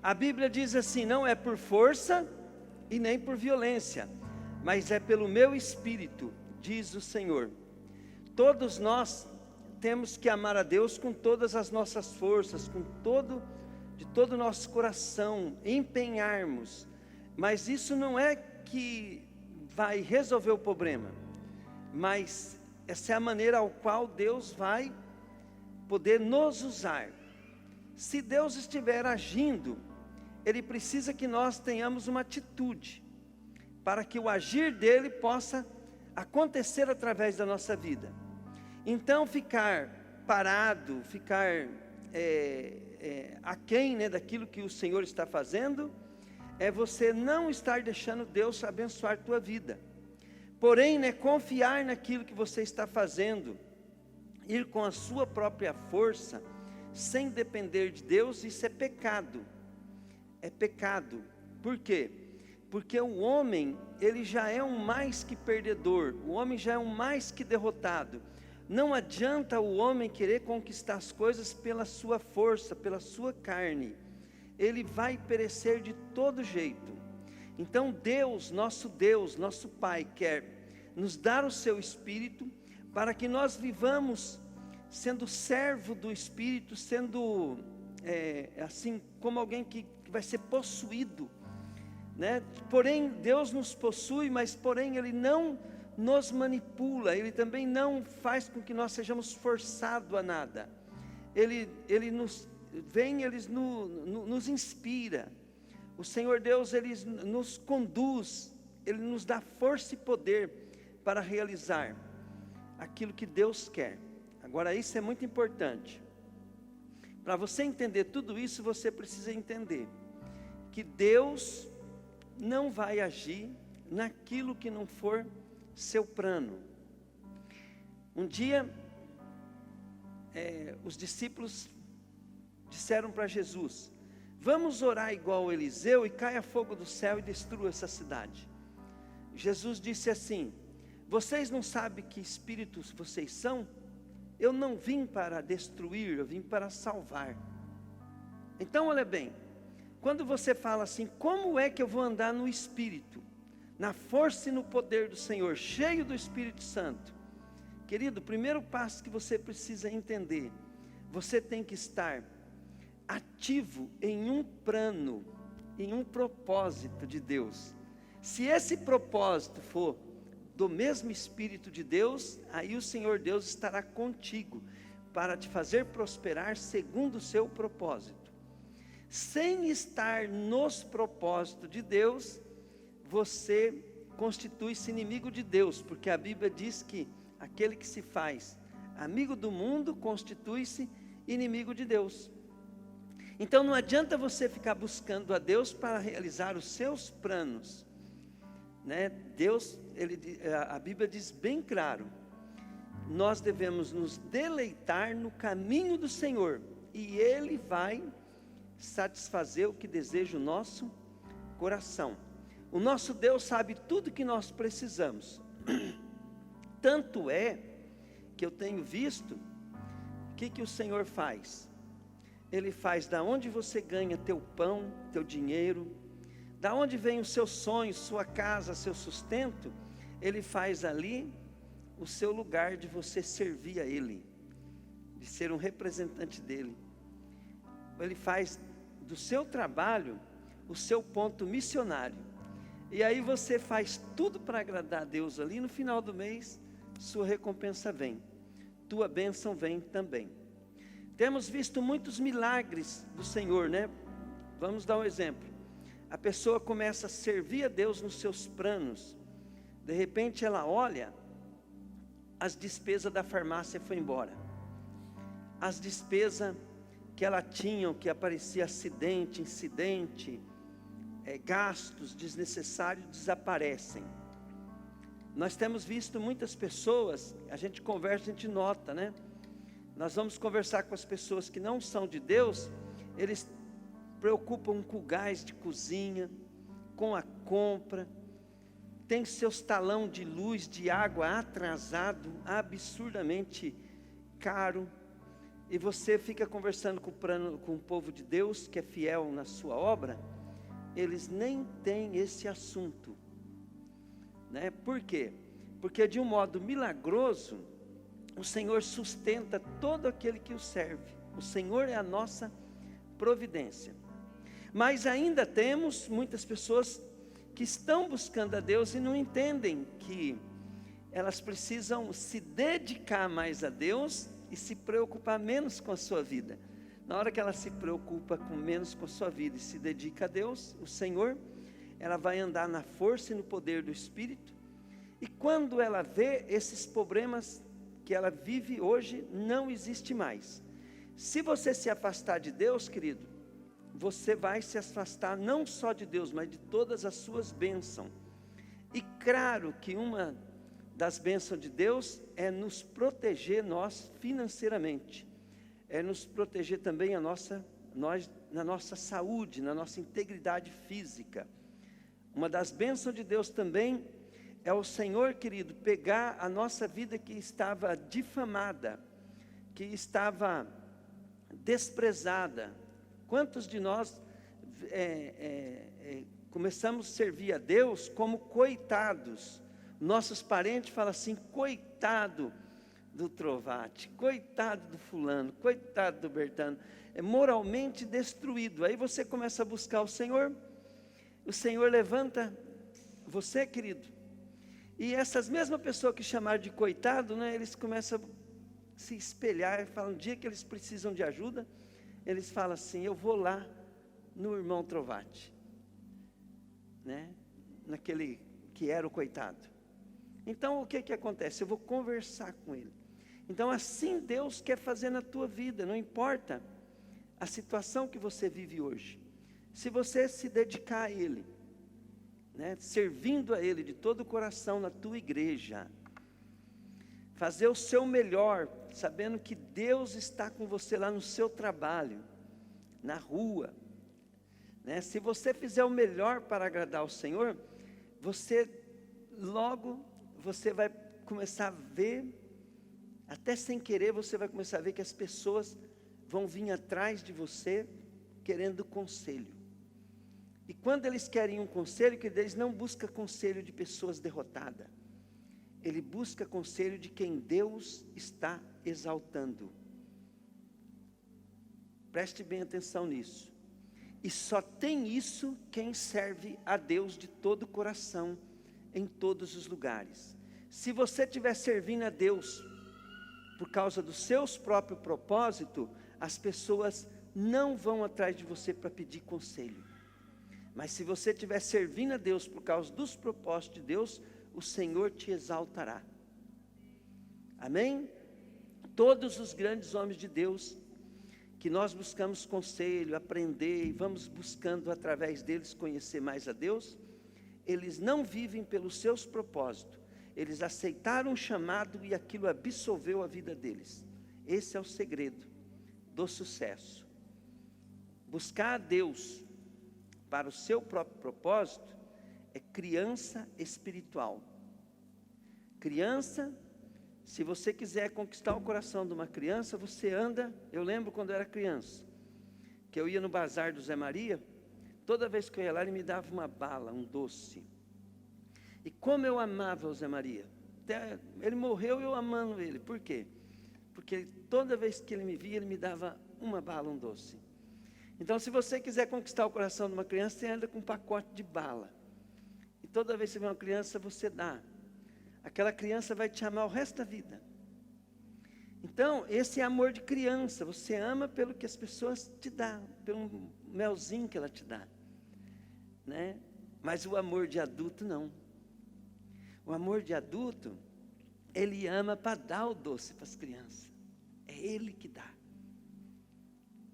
A Bíblia diz assim: não é por força e nem por violência, mas é pelo meu espírito, diz o Senhor. Todos nós temos que amar a Deus com todas as nossas forças, de todo o nosso coração, empenharmos. Mas isso não é que vai resolver o problema, mas essa é a maneira ao qual Deus vai poder nos usar. Se Deus estiver agindo, Ele precisa que nós tenhamos uma atitude, para que o agir dEle possa acontecer através da nossa vida. Então ficar parado, ficar aquém, né, daquilo que o Senhor está fazendo, é você não estar deixando Deus abençoar a tua vida. Porém, né, confiar naquilo que você está fazendo, ir com a sua própria força, sem depender de Deus, isso é pecado. É pecado. Por quê? Porque o homem, ele já é um mais que perdedor, o homem já é um mais que derrotado. Não adianta o homem querer conquistar as coisas pela sua força, pela sua carne. Ele vai perecer de todo jeito. Então Deus, nosso Pai, quer nos dar o seu Espírito, para que nós vivamos sendo servo do Espírito, sendo assim como alguém que vai ser possuído, né? Porém Deus nos possui, mas porém Ele não nos manipula, Ele também não faz com que nós sejamos forçados a nada. Ele nos vem, Ele nos inspira. O Senhor Deus, Ele nos conduz, Ele nos dá força e poder para realizar aquilo que Deus quer. Agora isso é muito importante. Para você entender tudo isso, você precisa entender que Deus não vai agir naquilo que não for seu plano. Um dia, os discípulos disseram para Jesus: vamos orar igual Eliseu e caia fogo do céu e destrua essa cidade. Jesus disse assim: vocês não sabem que espíritos vocês são? Eu não vim para destruir, eu vim para salvar. Então olha bem, quando você fala assim, como é que eu vou andar no Espírito, na força e no poder do Senhor, cheio do Espírito Santo? Querido, o primeiro passo que você precisa entender, você tem que estar ativo em um plano, em um propósito de Deus. Se esse propósito for do mesmo Espírito de Deus, aí o Senhor Deus estará contigo, para te fazer prosperar segundo o seu propósito. Sem estar nos propósitos de Deus, você constitui-se inimigo de Deus, porque a Bíblia diz que aquele que se faz amigo do mundo, constitui-se inimigo de Deus. Então não adianta você ficar buscando a Deus para realizar os seus planos, né? Deus, a Bíblia diz bem claro, nós devemos nos deleitar no caminho do Senhor, e Ele vai satisfazer o que deseja o nosso coração. O nosso Deus sabe tudo que nós precisamos. Tanto é que eu tenho visto, o que o Senhor faz? Ele faz da onde você ganha teu pão, teu dinheiro, da onde vem os seus sonhos, sua casa, seu sustento, Ele faz ali o seu lugar de você servir a Ele, de ser um representante dEle. Ele faz do seu trabalho o seu ponto missionário. E aí você faz tudo para agradar a Deus ali, no final do mês, sua recompensa vem, tua bênção vem também. Temos visto muitos milagres do Senhor, né? Vamos dar um exemplo. A pessoa começa a servir a Deus nos seus planos. De repente ela olha, as despesas da farmácia foi embora. As despesas que ela tinha, que aparecia acidente, incidente, gastos desnecessários desaparecem. Nós temos visto muitas pessoas, a gente conversa, a gente nota, né? Nós vamos conversar com as pessoas que não são de Deus, eles preocupam com o gás de cozinha, com a compra, tem seus talão de luz, de água atrasado, absurdamente caro, e você fica conversando com o povo de Deus, que é fiel na sua obra, eles nem têm esse assunto, né? Por quê? Porque de um modo milagroso, o Senhor sustenta todo aquele que o serve. O Senhor é a nossa providência. Mas ainda temos muitas pessoas que estão buscando a Deus e não entendem que elas precisam se dedicar mais a Deus e se preocupar menos com a sua vida. Na hora que ela se preocupa menos com a sua vida e se dedica a Deus, o Senhor, ela vai andar na força e no poder do Espírito. E quando ela vê esses problemas que ela vive hoje, não existe mais. Se você se afastar de Deus, querido, você vai se afastar não só de Deus, mas de todas as suas bênçãos. E claro que uma das bênçãos de Deus é nos proteger nós financeiramente. É nos proteger também nós na nossa saúde, na nossa integridade física. Uma das bênçãos de Deus também é o Senhor, querido, pegar a nossa vida que estava difamada, que estava desprezada. Quantos de nós começamos a servir a Deus como coitados? Nossos parentes falam assim: coitado do Trovati, coitado do fulano, coitado do Bertano, é moralmente destruído. Aí você começa a buscar o Senhor levanta você, querido, e essas mesmas pessoas que chamaram de coitado, né, eles começam a se espelhar e falam, um dia que eles precisam de ajuda, eles falam assim: eu vou lá no irmão Trovati, né, naquele que era o coitado. Então o que acontece? Eu vou conversar com ele. Então assim Deus quer fazer na tua vida, não importa a situação que você vive hoje. Se você se dedicar a Ele, né, servindo a Ele de todo o coração na tua igreja, fazer o seu melhor, sabendo que Deus está com você lá no seu trabalho, na rua, né? Se você fizer o melhor para agradar ao Senhor, logo você vai começar a ver, até sem querer você vai começar a ver que as pessoas vão vir atrás de você querendo conselho. E quando eles querem um conselho, que eles não buscam conselho de pessoas derrotadas. Ele busca conselho de quem Deus está exaltando. Preste bem atenção nisso. E só tem isso quem serve a Deus de todo o coração, em todos os lugares. Se você estiver servindo a Deus por causa dos seus próprios propósitos, as pessoas não vão atrás de você para pedir conselho. Mas se você estiver servindo a Deus por causa dos propósitos de Deus, o Senhor te exaltará. Amém? Todos os grandes homens de Deus, que nós buscamos conselho, aprender, e vamos buscando através deles conhecer mais a Deus, eles não vivem pelos seus propósitos. Eles aceitaram o chamado e aquilo absolveu a vida deles. Esse é o segredo do sucesso. Buscar a Deus para o seu próprio propósito é criança espiritual. Criança, se você quiser conquistar o coração de uma criança, você anda. Eu lembro quando eu era criança, que eu ia no bazar do Zé Maria, toda vez que eu ia lá ele me dava uma bala, um doce. E como eu amava o Zé Maria, até ele morreu eu amando ele. Por quê? Porque toda vez que ele me via, ele me dava uma bala, um doce. Então, se você quiser conquistar o coração de uma criança, você anda com um pacote de bala. E toda vez que você vê uma criança, você dá. Aquela criança vai te amar o resto da vida. Então, esse é amor de criança. Você ama pelo que as pessoas te dão, pelo melzinho que ela te dá, né? Mas o amor de adulto, não. O amor de adulto, ele ama para dar o doce para as crianças. É ele que dá,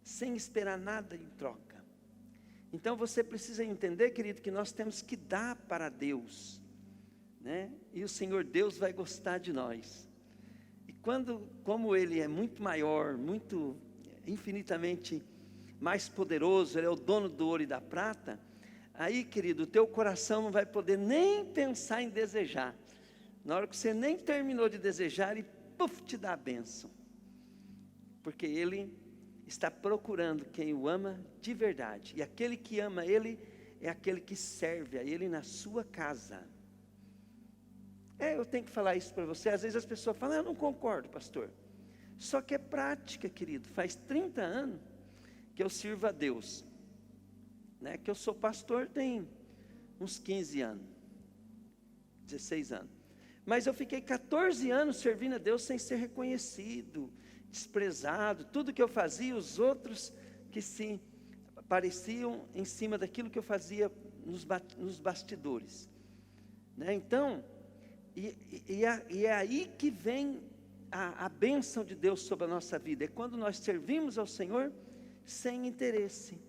sem esperar nada em troca. Então você precisa entender, querido, que nós temos que dar para Deus, né? E o Senhor Deus vai gostar de nós. E como Ele é muito maior, muito infinitamente mais poderoso, Ele é o dono do ouro e da prata, aí, querido, o teu coração não vai poder nem pensar em desejar. Na hora que você nem terminou de desejar, Ele, puf, te dá a bênção. porque Ele está procurando quem o ama de verdade. E aquele que ama Ele é aquele que serve a Ele na sua casa. Eu tenho que falar isso para você. Às vezes as pessoas falam, eu não concordo, pastor. Só que é prática, querido. Faz 30 anos que eu sirvo a Deus. Né? Que eu sou pastor tem uns 15 anos. 16 anos. Mas eu fiquei 14 anos servindo a Deus sem ser reconhecido, desprezado. Tudo que eu fazia, os outros que se apareciam em cima daquilo que eu fazia nos bastidores. Né? Então, é aí que vem a bênção de Deus sobre a nossa vida. É quando nós servimos ao Senhor sem interesse,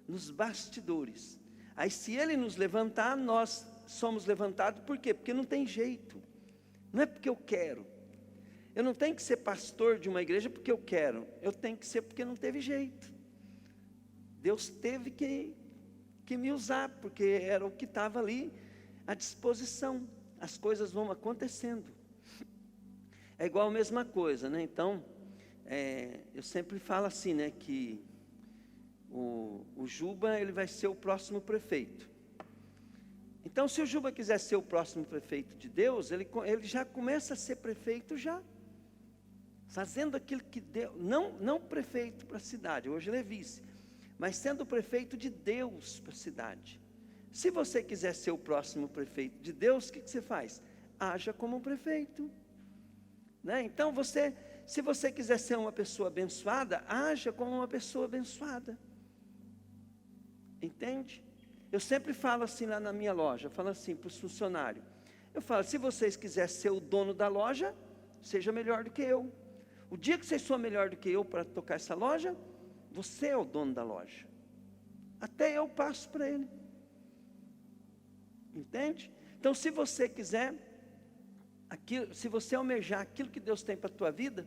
nos bastidores. Aí se Ele nos levantar, nós somos levantados. Por quê? Porque não tem jeito. Não é porque eu quero. Eu não tenho que ser pastor de uma igreja porque eu quero. Eu tenho que ser porque não teve jeito. Deus teve que me usar, porque era o que estava ali à disposição. As coisas vão acontecendo. É igual a mesma coisa, né? Então, eu sempre falo assim, né? Que o Juba, ele vai ser o próximo prefeito. Então, se o Juba quiser ser o próximo prefeito de Deus, ele já começa a ser prefeito já. Fazendo aquilo que Deus, não prefeito para a cidade, hoje ele é vice, mas sendo prefeito de Deus para a cidade. Se você quiser ser o próximo prefeito de Deus, o que você faz? Haja como um prefeito. Né? Então, se você quiser ser uma pessoa abençoada, haja como uma pessoa abençoada. Entende? Eu sempre falo assim lá na minha loja, eu falo assim para os funcionários. Eu falo, se vocês quiserem ser o dono da loja, seja melhor do que eu. O dia que vocês forem melhor do que eu para tocar essa loja, você é o dono da loja. Até eu passo para ele. Entende? Então, se você quiser, se você almejar aquilo que Deus tem para a tua vida,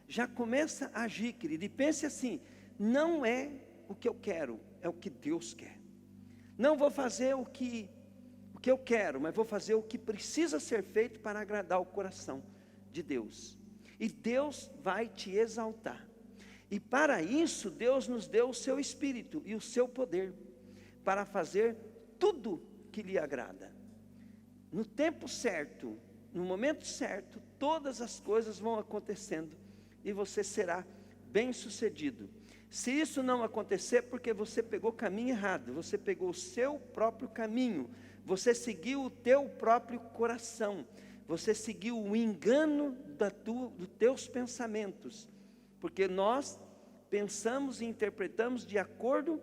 já começa a agir, querido. E pense assim, não é o que eu quero, é o que Deus quer. Não vou fazer o que eu quero, mas vou fazer o que precisa ser feito para agradar o coração de Deus. E Deus vai te exaltar. E para isso, Deus nos deu o seu Espírito e o seu poder, para fazer tudo que lhe agrada. No tempo certo, no momento certo, todas as coisas vão acontecendo, e você será bem-sucedido. Se isso não acontecer, porque você pegou o caminho errado, você pegou o seu próprio caminho, você seguiu o teu próprio coração, você seguiu o engano dos teus pensamentos, porque nós pensamos e interpretamos de acordo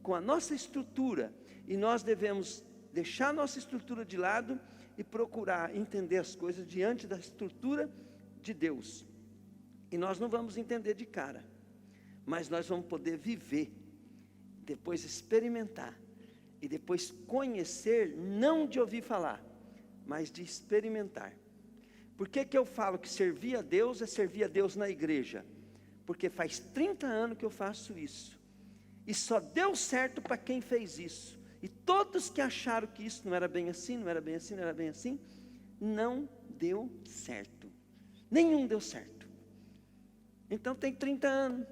com a nossa estrutura, e nós devemos deixar a nossa estrutura de lado e procurar entender as coisas diante da estrutura de Deus. E nós não vamos entender de cara, mas nós vamos poder viver, depois experimentar, e depois conhecer, não de ouvir falar, mas de experimentar. Por que eu falo que servir a Deus é servir a Deus na igreja? Porque faz 30 anos que eu faço isso, e só deu certo para quem fez isso. E todos que acharam que isso não era bem assim, não era bem assim, não era bem assim, não deu certo. Nenhum deu certo. Então tem 30 anos.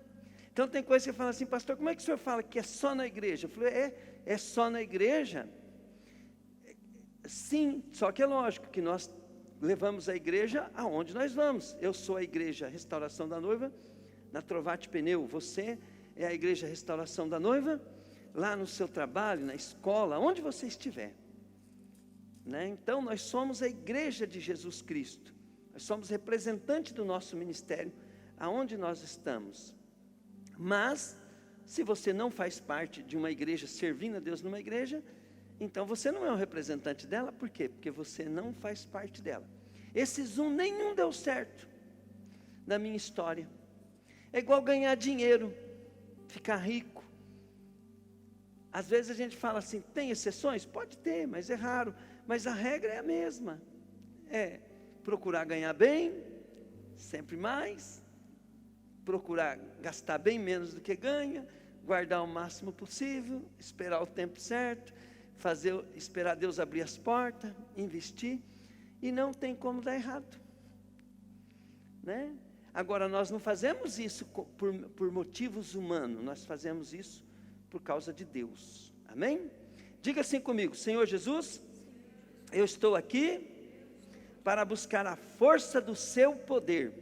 Então tem coisa que você fala assim, pastor, como é que o senhor fala que é só na igreja? Eu falei, é só na igreja? Sim, só que é lógico que nós levamos a igreja aonde nós vamos. Eu sou a igreja Restauração da Noiva, na Trovate Pneu. Você é a igreja Restauração da Noiva, lá no seu trabalho, na escola, onde você estiver. Né? Então nós somos a igreja de Jesus Cristo. Nós somos representantes do nosso ministério, aonde nós estamos. Mas, se você não faz parte de uma igreja, servindo a Deus numa igreja, então você não é um representante dela. Por quê? Porque você não faz parte dela. Nenhum deu certo na minha história. É igual ganhar dinheiro, ficar rico. Às vezes a gente fala assim, tem exceções? Pode ter, mas é raro. Mas a regra é a mesma. É procurar ganhar bem, sempre mais. Procurar gastar bem menos do que ganha, guardar o máximo possível, esperar o tempo certo, esperar Deus abrir as portas, investir, e não tem como dar errado. Né? Agora, nós não fazemos isso por motivos humanos, nós fazemos isso por causa de Deus. Amém? Diga assim comigo: Senhor Jesus, eu estou aqui para buscar a força do seu poder.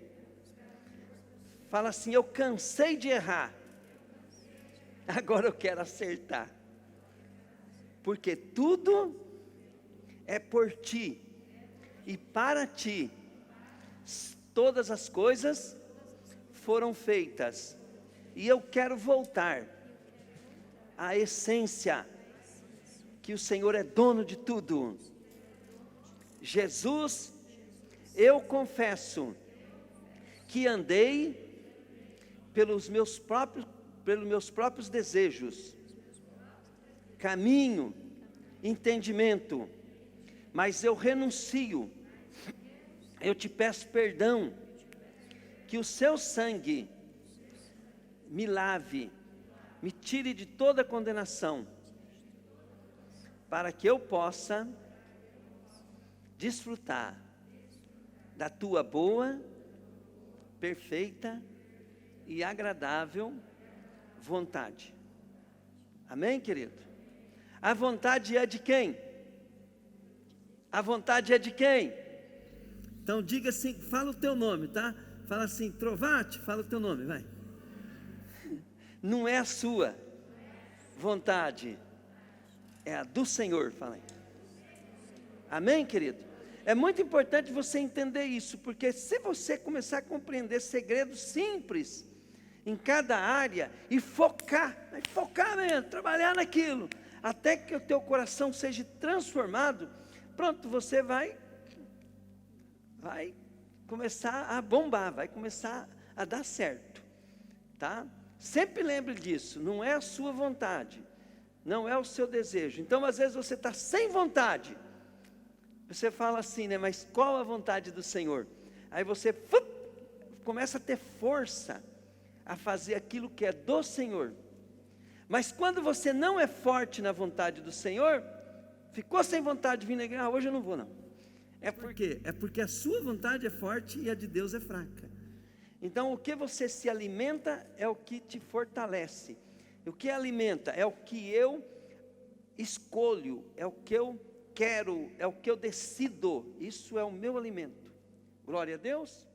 Fala assim: eu cansei de errar, agora eu quero acertar, porque tudo é por ti, e para ti todas as coisas foram feitas, e eu quero voltar à essência, que o Senhor é dono de tudo. Jesus, eu confesso que andei pelos meus próprios desejos, caminho, entendimento, mas eu renuncio, eu te peço perdão, que o seu sangue me lave, me tire de toda condenação, para que eu possa desfrutar da tua boa, perfeita e agradável vontade. Amém, querido? A vontade é de quem? A vontade é de quem? Então diga assim, fala o teu nome, tá? Fala assim: Trovate, fala o teu nome, vai. Não é a sua vontade, é a do Senhor, fala aí. Amém, querido? É muito importante você entender isso, porque se você começar a compreender segredos simples em cada área e focar mesmo, trabalhar naquilo, até que o teu coração seja transformado, pronto, você vai começar a bombar, vai começar a dar certo, tá? Sempre lembre disso, não é a sua vontade, não é o seu desejo. Então, às vezes você está sem vontade, você fala assim, né? Mas qual a vontade do Senhor? Aí você começa a ter força a fazer aquilo que é do Senhor. Mas quando você não é forte na vontade do Senhor, ficou sem vontade de vir na igreja, hoje eu não vou não. É por quê? É porque a sua vontade é forte e a de Deus é fraca. Então o que você se alimenta é o que te fortalece. O que alimenta é o que eu escolho, é o que eu quero, é o que eu decido. Isso é o meu alimento. Glória a Deus.